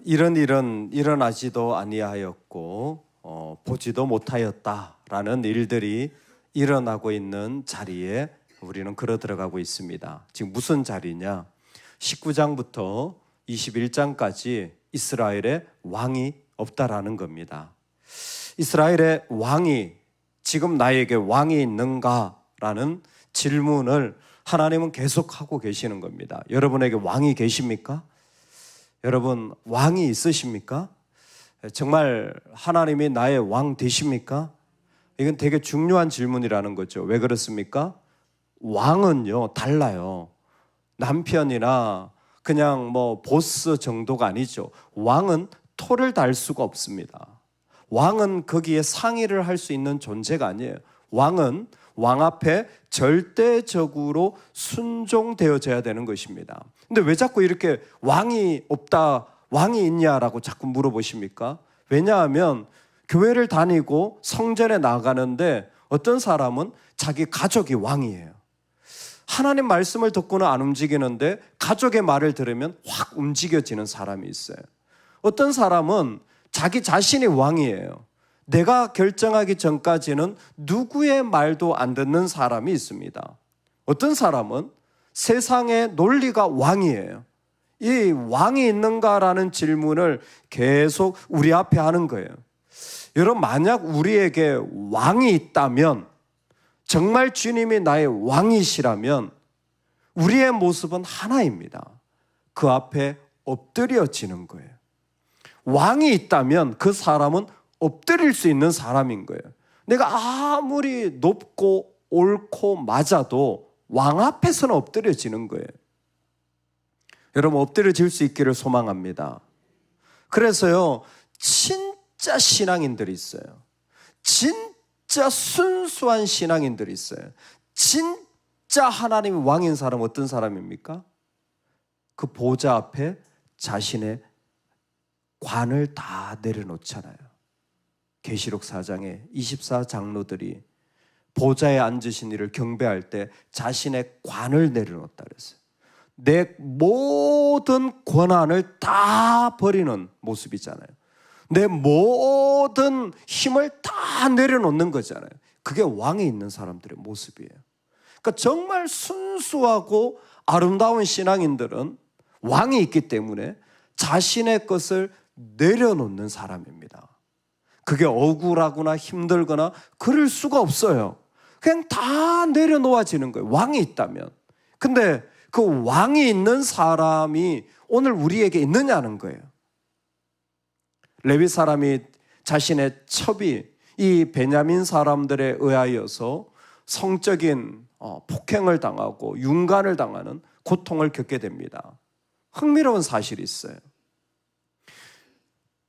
이런 일은 일어나지도 아니하였고 보지도 못하였다라는 일들이 일어나고 있는 자리에 우리는 걸어 들어가고 있습니다. 지금 무슨 자리냐? 19장부터 21장까지 이스라엘에 왕이 없다라는 겁니다. 이스라엘의 왕이 지금 나에게 왕이 있는가라는 질문을 하나님은 계속 하고 계시는 겁니다. 여러분에게 왕이 계십니까? 여러분 왕이 있으십니까? 정말 하나님이 나의 왕 되십니까? 이건 되게 중요한 질문이라는 거죠. 왜 그렇습니까? 왕은요 달라요. 남편이나 그냥 보스 정도가 아니죠. 왕은 토를 달 수가 없습니다. 왕은 거기에 상의를 할 수 있는 존재가 아니에요. 왕은 왕 앞에 절대적으로 순종되어져야 되는 것입니다. 근데 왜 자꾸 이렇게 왕이 없다, 왕이 있냐라고 자꾸 물어보십니까? 왜냐하면 교회를 다니고 성전에 나가는데 어떤 사람은 자기 가족이 왕이에요. 하나님 말씀을 듣고는 안 움직이는데 가족의 말을 들으면 확 움직여지는 사람이 있어요. 어떤 사람은 자기 자신이 왕이에요. 내가 결정하기 전까지는 누구의 말도 안 듣는 사람이 있습니다. 어떤 사람은 세상의 논리가 왕이에요. 이 왕이 있는가라는 질문을 계속 우리 앞에 하는 거예요. 여러분, 만약 우리에게 왕이 있다면, 정말 주님이 나의 왕이시라면 우리의 모습은 하나입니다. 그 앞에 엎드려지는 거예요. 왕이 있다면 그 사람은 엎드릴 수 있는 사람인 거예요. 내가 아무리 높고 옳고 맞아도 왕 앞에서는 엎드려지는 거예요. 여러분, 엎드려질 수 있기를 소망합니다. 그래서요, 진짜 신앙인들이 있어요. 진짜 순수한 신앙인들이 있어요. 진짜 하나님이 왕인 사람 어떤 사람입니까? 그 보좌 앞에 자신의 관을 다 내려놓잖아요. 계시록 4장에 24장로들이 보좌에 앉으신 이를 경배할 때 자신의 관을 내려놓았다 그랬어요. 내 모든 권한을 다 버리는 모습이잖아요. 내 모든 힘을 다 내려놓는 거잖아요. 그게 왕이 있는 사람들의 모습이에요. 그러니까 정말 순수하고 아름다운 신앙인들은 왕이 있기 때문에 자신의 것을 내려놓는 사람입니다. 그게 억울하거나 힘들거나 그럴 수가 없어요. 그냥 다 내려놓아지는 거예요. 왕이 있다면. 근데 그 왕이 있는 사람이 오늘 우리에게 있느냐는 거예요. 레위 사람이 자신의 첩이 이 베냐민 사람들에 의하여서 성적인 폭행을 당하고 윤간을 당하는 고통을 겪게 됩니다. 흥미로운 사실이 있어요.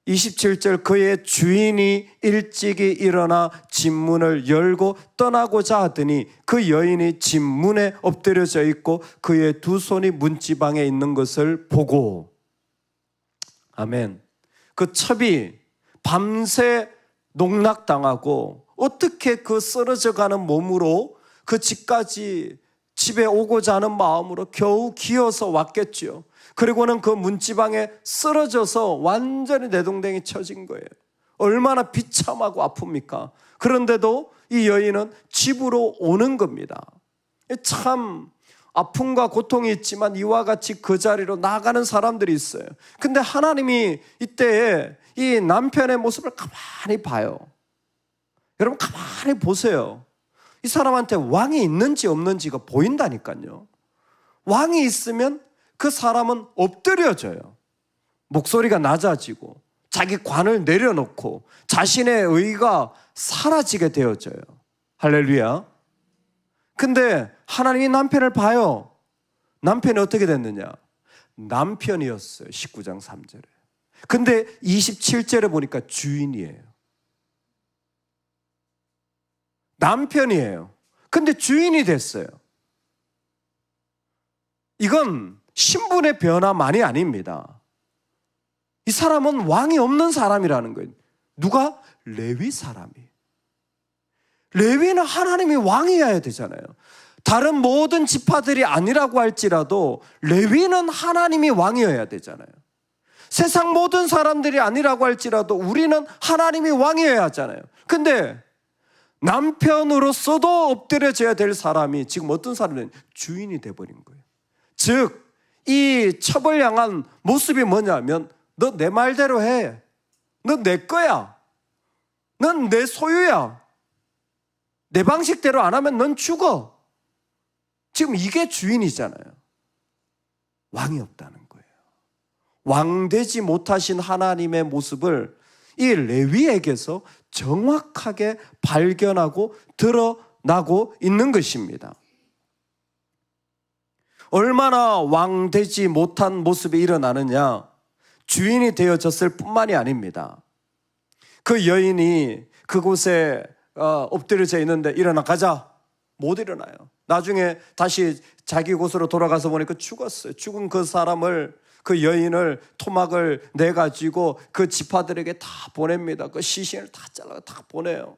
27절, 그의 주인이 일찍이 일어나 집 문을 열고 떠나고자 하더니 그 여인이 집 문에 엎드려져 있고 그의 두 손이 문지방에 있는 것을 보고, 아멘. 그 첩이 밤새 농락당하고 어떻게 그 쓰러져가는 몸으로 그 집까지 집에 오고자 하는 마음으로 겨우 기어서 왔겠죠. 그리고는 그 문지방에 쓰러져서 완전히 내동댕이 쳐진 거예요. 얼마나 비참하고 아픕니까? 그런데도 이 여인은 집으로 오는 겁니다. 참 아픔과 고통이 있지만 이와 같이 그 자리로 나가는 사람들이 있어요. 근데 하나님이 이때에 이 남편의 모습을 가만히 봐요. 여러분 가만히 보세요. 이 사람한테 왕이 있는지 없는지가 보인다니까요. 왕이 있으면 그 사람은 엎드려져요. 목소리가 낮아지고 자기 관을 내려놓고 자신의 의가 사라지게 되어져요. 할렐루야. 근데 하나님이 남편을 봐요. 남편이 어떻게 됐느냐? 남편이었어요. 19장 3절에. 근데 27절에 보니까 주인이에요. 남편이에요. 근데 주인이 됐어요. 이건 신분의 변화만이 아닙니다. 이 사람은 왕이 없는 사람이라는 거예요. 누가? 레위 사람이. 레위는 하나님이 왕이어야 되잖아요. 다른 모든 지파들이 아니라고 할지라도 레위는 하나님이 왕이어야 되잖아요. 세상 모든 사람들이 아니라고 할지라도 우리는 하나님이 왕이어야 하잖아요. 근데 남편으로서도 엎드려져야 될 사람이 지금 어떤 사람은 주인이 돼버린 거예요. 즉, 이 첩을 향한 모습이 뭐냐면 너 내 말대로 해. 너 내 거야. 넌 내 소유야. 내 방식대로 안 하면 넌 죽어. 지금 이게 주인이잖아요. 왕이 없다는 거예요. 왕되지 못하신 하나님의 모습을 이 레위에게서 정확하게 발견하고 드러나고 있는 것입니다. 얼마나 왕되지 못한 모습이 일어나느냐, 주인이 되어졌을 뿐만이 아닙니다. 그 여인이 그곳에 엎드려져 있는데 일어나 가자, 못 일어나요. 나중에 다시 자기 곳으로 돌아가서 보니까 죽었어요. 죽은 그 사람을, 그 여인을 토막을 내가지고 그 지파들에게 다 보냅니다. 그 시신을 다 잘라 다 보내요.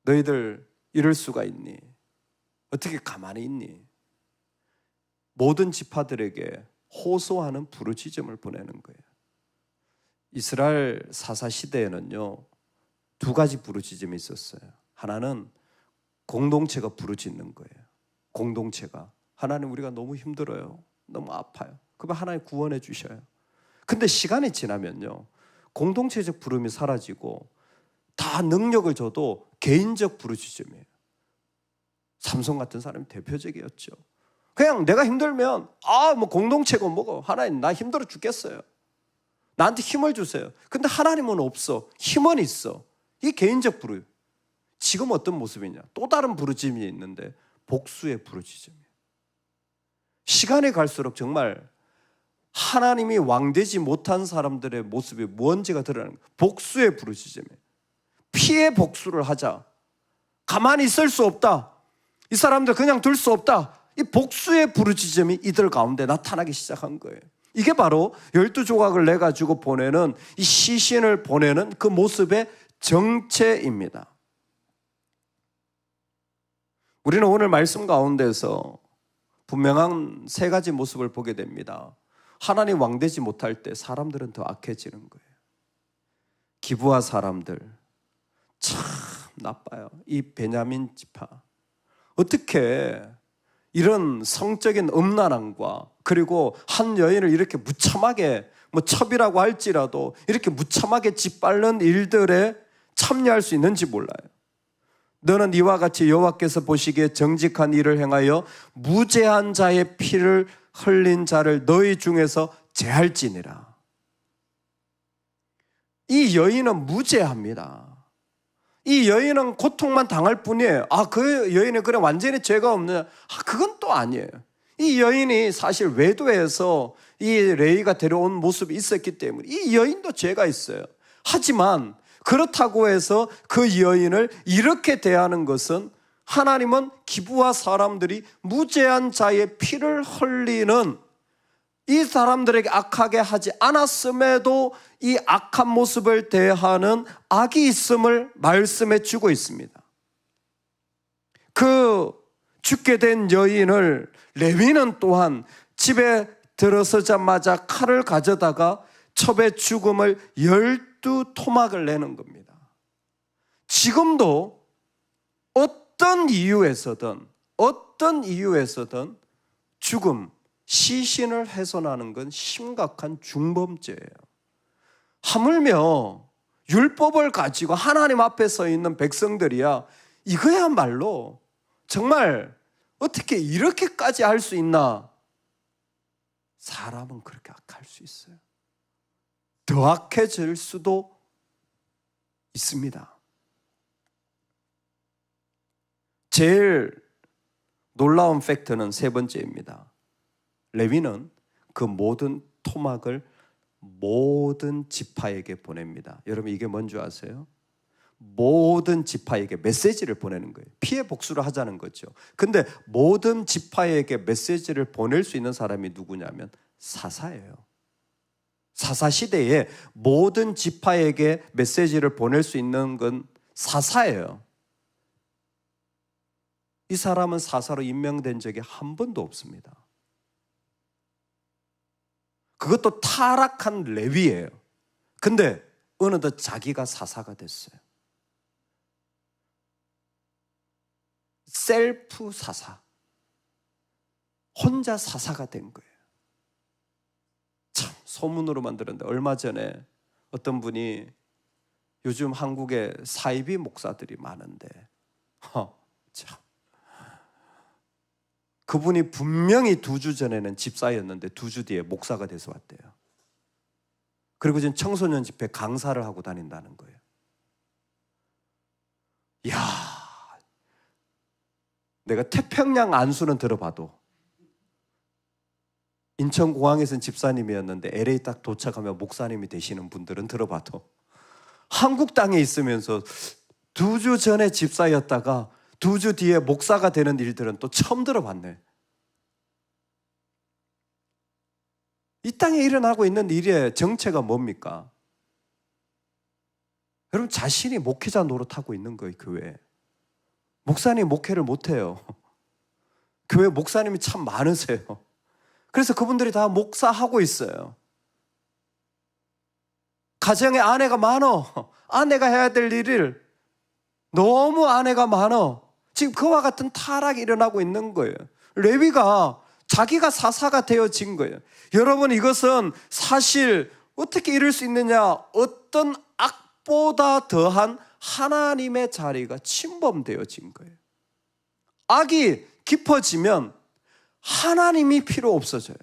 너희들 이럴 수가 있니? 어떻게 가만히 있니? 모든 지파들에게 호소하는 부르짖음을 보내는 거예요. 이스라엘 사사 시대에는요, 두 가지 부르짖음이 있었어요. 하나는 공동체가 부르짖는 거예요. 공동체가, 하나님 우리가 너무 힘들어요. 너무 아파요. 그러면 하나님 구원해 주셔요. 근데 시간이 지나면요, 공동체적 부름이 사라지고 다 능력을 줘도 개인적 부르짖음이에요. 삼손 같은 사람이 대표적이었죠. 그냥 내가 힘들면 뭐 공동체고 뭐고, 하나님 나 힘들어 죽겠어요. 나한테 힘을 주세요. 근데 하나님은 없어. 힘은 있어. 이게 개인적 부르. 지금 어떤 모습이냐? 또 다른 부르짖음이 있는데 복수의 부르짖음이에요. 시간이 갈수록 정말 하나님이 왕되지 못한 사람들의 모습이 뭔지가 드러나는 거예요. 복수의 부르짖음이에요. 피해 복수를 하자. 가만히 있을 수 없다. 이 사람들 그냥 둘 수 없다. 이 복수의 부르짖음이 이들 가운데 나타나기 시작한 거예요. 이게 바로 12조각을 내가지고 보내는, 이 시신을 보내는 그 모습의 정체입니다. 우리는 오늘 말씀 가운데서 분명한 세 가지 모습을 보게 됩니다. 하나님 왕되지 못할 때 사람들은 더 악해지는 거예요. 기브아 사람들 참 나빠요. 이 베냐민 지파 어떻게 이런 성적인 음란함과, 그리고 한 여인을 이렇게 무참하게, 첩이라고 할지라도 이렇게 무참하게 짓밟는 일들에 참여할 수 있는지 몰라요. 너는 이와 같이 여호와께서 보시기에 정직한 일을 행하여 무죄한 자의 피를 흘린 자를 너희 중에서 제할지니라. 이 여인은 무죄합니다. 이 여인은 고통만 당할 뿐이에요. 그 여인은 그래 완전히 죄가 없느냐? 그건 또 아니에요. 이 여인이 사실 외도에서 이 레위가 데려온 모습이 있었기 때문에 이 여인도 죄가 있어요. 하지만 그렇다고 해서 그 여인을 이렇게 대하는 것은, 하나님은 기브아 사람들이 무죄한 자의 피를 흘리는 이 사람들에게 악하게 하지 않았음에도 이 악한 모습을 대하는 악이 있음을 말씀해 주고 있습니다. 그 죽게 된 여인을 레위는 또한 집에 들어서자마자 칼을 가져다가 첩의 죽음을 12토막을 내는 겁니다. 지금도 어떤 이유에서든 죽음, 시신을 훼손하는 건 심각한 중범죄예요. 하물며 율법을 가지고 하나님 앞에 서 있는 백성들이야 이거야말로 정말 어떻게 이렇게까지 할 수 있나? 사람은 그렇게 악할 수 있어요. 더 악해질 수도 있습니다. 제일 놀라운 팩트는 세 번째입니다. 레위는 그 모든 토막을 모든 지파에게 보냅니다. 여러분 이게 뭔지 아세요? 모든 지파에게 메시지를 보내는 거예요. 피해 복수를 하자는 거죠. 근데 모든 지파에게 메시지를 보낼 수 있는 사람이 누구냐면 사사예요. 사사 시대에 모든 지파에게 메시지를 보낼 수 있는 건 사사예요. 이 사람은 사사로 임명된 적이 한 번도 없습니다. 그것도 타락한 레위예요. 근데 어느덧 자기가 사사가 됐어요. 셀프 사사. 혼자 사사가 된 거예요. 참 소문으로만 들었는데 얼마 전에 어떤 분이 요즘 한국에 사이비 목사들이 많은데 참 그분이 분명히 2주 전에는 집사였는데 2주 뒤에 목사가 돼서 왔대요. 그리고 지금 청소년 집회 강사를 하고 다닌다는 거예요. 이야, 내가 태평양 안수는 들어봐도 인천공항에서는 집사님이었는데 LA 딱 도착하면 목사님이 되시는 분들은 들어봐도 한국 땅에 있으면서 2주 전에 집사였다가 2주 뒤에 목사가 되는 일들은 또 처음 들어봤네. 이 땅에 일어나고 있는 일의 정체가 뭡니까? 여러분 자신이 목회자 노릇하고 있는 거예요. 교회에. 목사님 목회를 못해요. 교회 목사님이 참 많으세요. 그래서 그분들이 다 목사하고 있어요. 가정에 아내가 많어. 아내가 해야 될 일을 너무 아내가 많어. 지금 그와 같은 타락이 일어나고 있는 거예요. 레위가 자기가 사사가 되어진 거예요. 여러분 이것은 사실 어떻게 이럴 수 있느냐? 어떤 악보다 더한 하나님의 자리가 침범되어진 거예요. 악이 깊어지면 하나님이 필요 없어져요.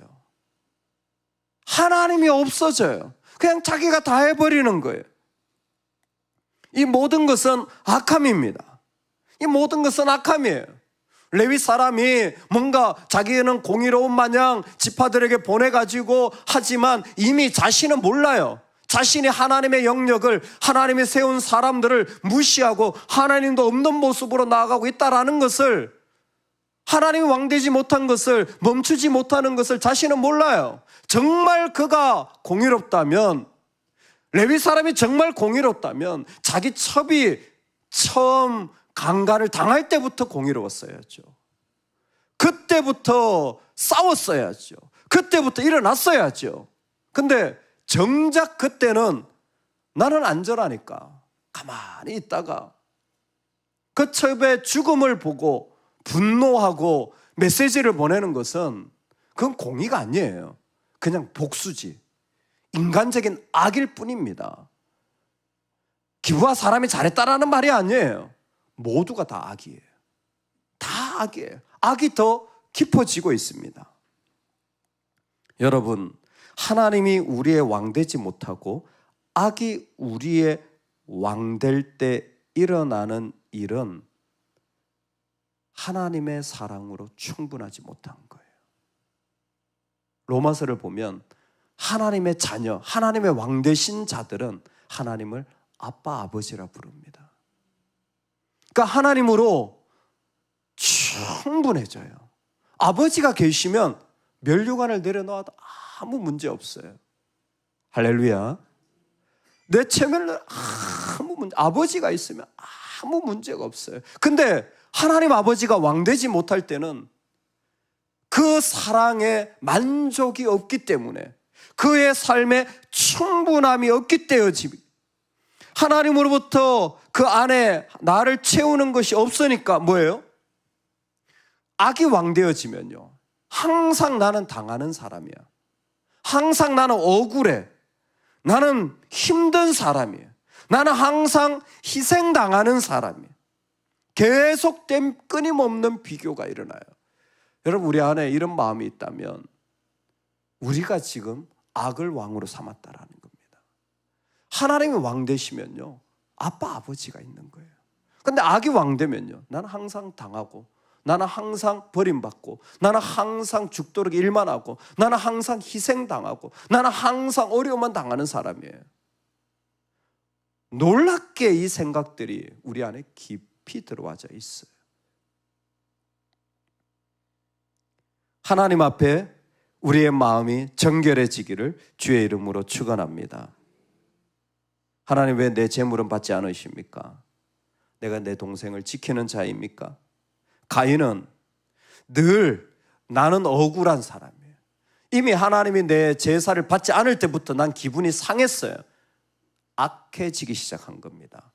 하나님이 없어져요. 그냥 자기가 다 해버리는 거예요. 이 모든 것은 악함입니다. 이 모든 것은 악함이에요. 레위 사람이 뭔가 자기는 공의로운 마냥 지파들에게 보내가지고 하지만 이미 자신은 몰라요. 자신이 하나님의 영역을, 하나님이 세운 사람들을 무시하고 하나님도 없는 모습으로 나아가고 있다는 것을, 하나님이 왕되지 못한 것을, 멈추지 못하는 것을 자신은 몰라요. 정말 그가 공의롭다면, 레위 사람이 정말 공의롭다면 자기 첩이 처음 강간을 당할 때부터 공의로웠어야죠. 그때부터 싸웠어야죠. 그때부터 일어났어야죠. 근데 정작 그때는 나는 안전하니까 가만히 있다가 그 첩의 죽음을 보고 분노하고 메시지를 보내는 것은 그건 공의가 아니에요. 그냥 복수지. 인간적인 악일 뿐입니다. 기부와 사람이 잘했다라는 말이 아니에요. 모두가 다 악이에요. 다 악이에요. 악이 더 깊어지고 있습니다. 여러분, 하나님이 우리의 왕 되지 못하고 악이 우리의 왕 될 때 일어나는 일은 하나님의 사랑으로 충분하지 못한 거예요. 로마서를 보면 하나님의 자녀, 하나님의 왕 되신 자들은 하나님을 아빠, 아버지라 부릅니다. 그러니까 하나님으로 충분해져요. 아버지가 계시면 면류관을 내려놓아도 아무 문제 없어요. 할렐루야. 내 체면을 아버지가 있으면 아무 문제가 없어요. 근데 하나님 아버지가 왕되지 못할 때는 그 사랑에 만족이 없기 때문에, 그의 삶에 충분함이 없기 때문에, 하나님으로부터 그 안에 나를 채우는 것이 없으니까 뭐예요? 악이 왕되어지면요, 항상 나는 당하는 사람이야. 항상 나는 억울해. 나는 힘든 사람이에요. 나는 항상 희생당하는 사람이에요. 계속된 끊임없는 비교가 일어나요. 여러분, 우리 안에 이런 마음이 있다면 우리가 지금 악을 왕으로 삼았다라는 겁니다. 하나님이 왕 되시면요, 아빠, 아버지가 있는 거예요. 근데 악이 왕 되면요, 나는 항상 당하고, 나는 항상 버림받고, 나는 항상 죽도록 일만 하고, 나는 항상 희생당하고, 나는 항상 어려움만 당하는 사람이에요. 놀랍게 이 생각들이 우리 안에 깊이 들어와져 있어요. 하나님 앞에 우리의 마음이 정결해지기를 주의 이름으로 축원합니다. 하나님, 왜 내 재물은 받지 않으십니까? 내가 내 동생을 지키는 자입니까? 가인은 늘 나는 억울한 사람이에요. 이미 하나님이 내 제사를 받지 않을 때부터 난 기분이 상했어요. 악해지기 시작한 겁니다.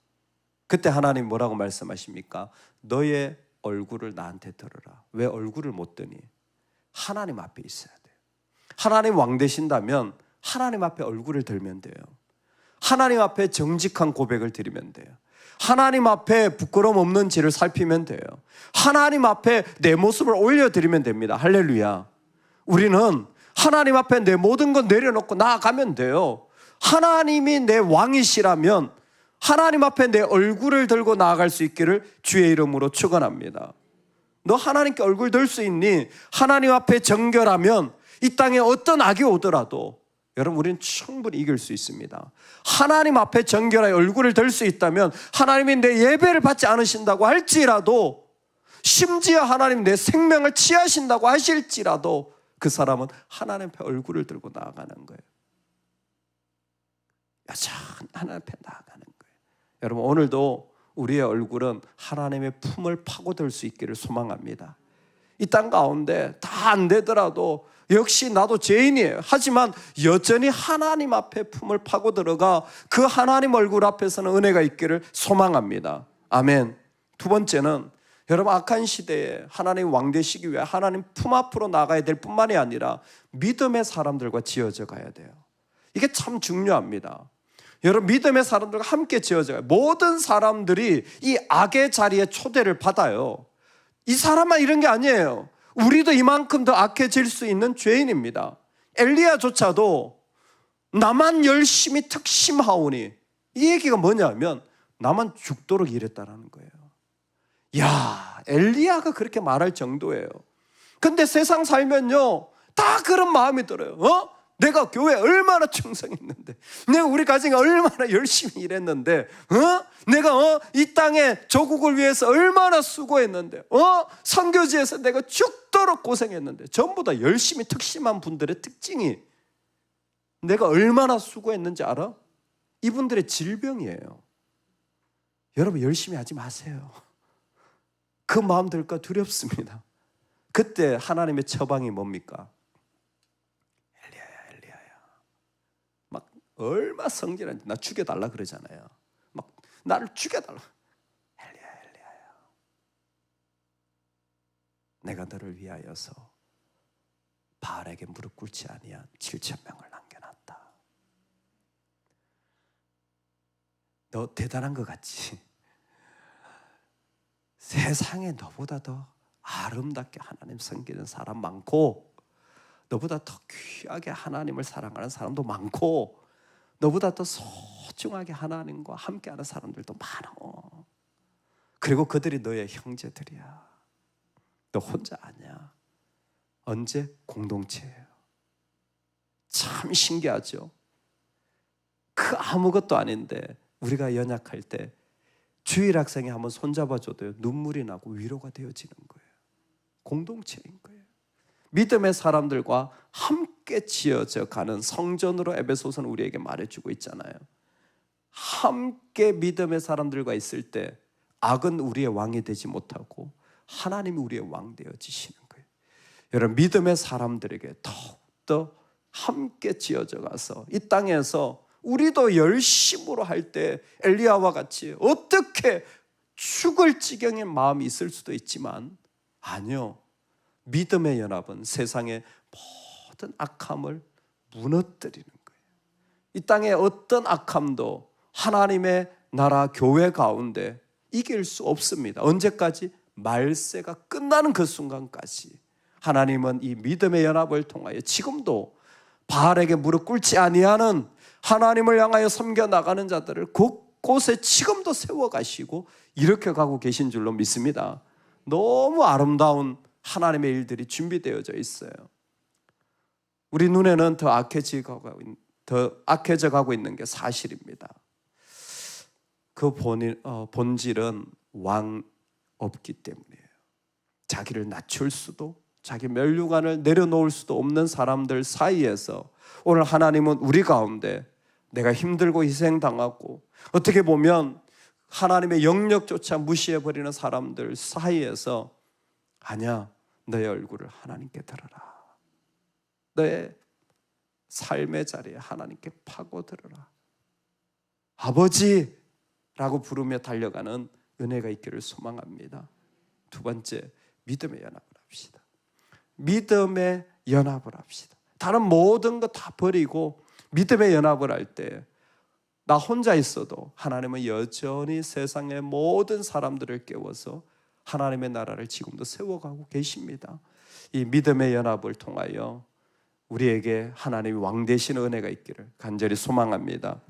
그때 하나님 뭐라고 말씀하십니까? 너의 얼굴을 나한테 들어라. 왜 얼굴을 못 드니? 하나님 앞에 있어야 돼요. 하나님 왕 되신다면 하나님 앞에 얼굴을 들면 돼요. 하나님 앞에 정직한 고백을 드리면 돼요. 하나님 앞에 부끄러움 없는 지를 살피면 돼요. 하나님 앞에 내 모습을 올려드리면 됩니다. 할렐루야. 우리는 하나님 앞에 내 모든 것 내려놓고 나아가면 돼요. 하나님이 내 왕이시라면 하나님 앞에 내 얼굴을 들고 나아갈 수 있기를 주의 이름으로 축원합니다. 너 하나님께 얼굴 들 수 있니? 하나님 앞에 정결하면 이 땅에 어떤 악이 오더라도 여러분 우리는 충분히 이길 수 있습니다. 하나님 앞에 정결하여 얼굴을 들 수 있다면 하나님이 내 예배를 받지 않으신다고 할지라도, 심지어 하나님 내 생명을 취하신다고 하실지라도 그 사람은 하나님 앞에 얼굴을 들고 나아가는 거예요. 여전히 하나님 앞에 나아가는 거예요. 여러분 오늘도 우리의 얼굴은 하나님의 품을 파고들 수 있기를 소망합니다. 이 땅 가운데 다 안 되더라도 역시 나도 죄인이에요. 하지만 여전히 하나님 앞에 품을 파고 들어가 그 하나님 얼굴 앞에서는 은혜가 있기를 소망합니다. 아멘. 두 번째는 여러분 악한 시대에 하나님 왕 되시기 위해 하나님 품 앞으로 나가야 될 뿐만이 아니라 믿음의 사람들과 지어져 가야 돼요. 이게 참 중요합니다. 여러분 믿음의 사람들과 함께 지어져 가요. 모든 사람들이 이 악의 자리에 초대를 받아요. 이 사람만 이런 게 아니에요. 우리도 이만큼 더 악해질 수 있는 죄인입니다. 엘리야조차도 나만 열심히 특심하오니, 이 얘기가 뭐냐면 나만 죽도록 일했다라는 거예요. 야, 엘리야가 그렇게 말할 정도예요. 근데 세상 살면요 다 그런 마음이 들어요. 내가 교회 얼마나 충성했는데, 내가 우리 가정에 얼마나 열심히 일했는데, 내가 이 땅에 조국을 위해서 얼마나 수고했는데, 선교지에서 내가 죽도록 고생했는데, 전부 다 열심히 특심한 분들의 특징이 내가 얼마나 수고했는지 알아? 이분들의 질병이에요. 여러분 열심히 하지 마세요. 그 마음 들까 두렵습니다. 그때 하나님의 처방이 뭡니까? 얼마 성질한지 나 죽여달라 그러잖아요. 막 나를 죽여달라. 엘리야야, 내가 너를 위하여서 바알에게 무릎 꿇지 아니한 7,000명을 남겨놨다. 너 대단한 것 같지? 세상에 너보다 더 아름답게 하나님 섬기는 사람 많고, 너보다 더 귀하게 하나님을 사랑하는 사람도 많고, 너보다 더 소중하게 하나님과 함께하는 사람들도 많아. 그리고 그들이 너의 형제들이야. 너 혼자 아니야. 언제? 공동체예요. 참 신기하죠? 그 아무것도 아닌데 우리가 연약할 때 주일 학생이 한번 손잡아줘도 눈물이 나고 위로가 되어지는 거예요. 공동체인 거예요. 믿음의 사람들과 함께 지어져 가는 성전으로 에베소서는 우리에게 말해주고 있잖아요. 함께 믿음의 사람들과 있을 때 악은 우리의 왕이 되지 못하고 하나님이 우리의 왕 되어지시는 거예요. 여러분 믿음의 사람들에게 더욱더 함께 지어져 가서 이 땅에서 우리도 열심으로 할 때 엘리야와 같이 어떻게 죽을 지경의 마음이 있을 수도 있지만, 아니요, 믿음의 연합은 세상의 모든 악함을 무너뜨리는 거예요. 이 땅의 어떤 악함도 하나님의 나라 교회 가운데 이길 수 없습니다. 언제까지? 말세가 끝나는 그 순간까지 하나님은 이 믿음의 연합을 통하여 지금도 바알에게 무릎 꿇지 아니하는 하나님을 향하여 섬겨나가는 자들을 곳곳에 지금도 세워가시고 이렇게 가고 계신 줄로 믿습니다. 너무 아름다운 하나님의 일들이 준비되어져 있어요. 우리 눈에는 더 악해져 가고 있는 게 사실입니다. 그 본질은 왕 없기 때문이에요. 자기를 낮출 수도, 자기 면류관을 내려놓을 수도 없는 사람들 사이에서 오늘 하나님은 우리 가운데 내가 힘들고 희생당하고 어떻게 보면 하나님의 영역조차 무시해버리는 사람들 사이에서 아니야, 너의 얼굴을 하나님께 들어라. 너의 삶의 자리에 하나님께 파고들어라. 아버지라고 부르며 달려가는 은혜가 있기를 소망합니다. 두 번째, 믿음의 연합을 합시다. 믿음의 연합을 합시다. 다른 모든 거 다 버리고 믿음의 연합을 할 때 나 혼자 있어도 하나님은 여전히 세상의 모든 사람들을 깨워서 하나님의 나라를 지금도 세워가고 계십니다. 이 믿음의 연합을 통하여 우리에게 하나님이 왕 되시는 은혜가 있기를 간절히 소망합니다.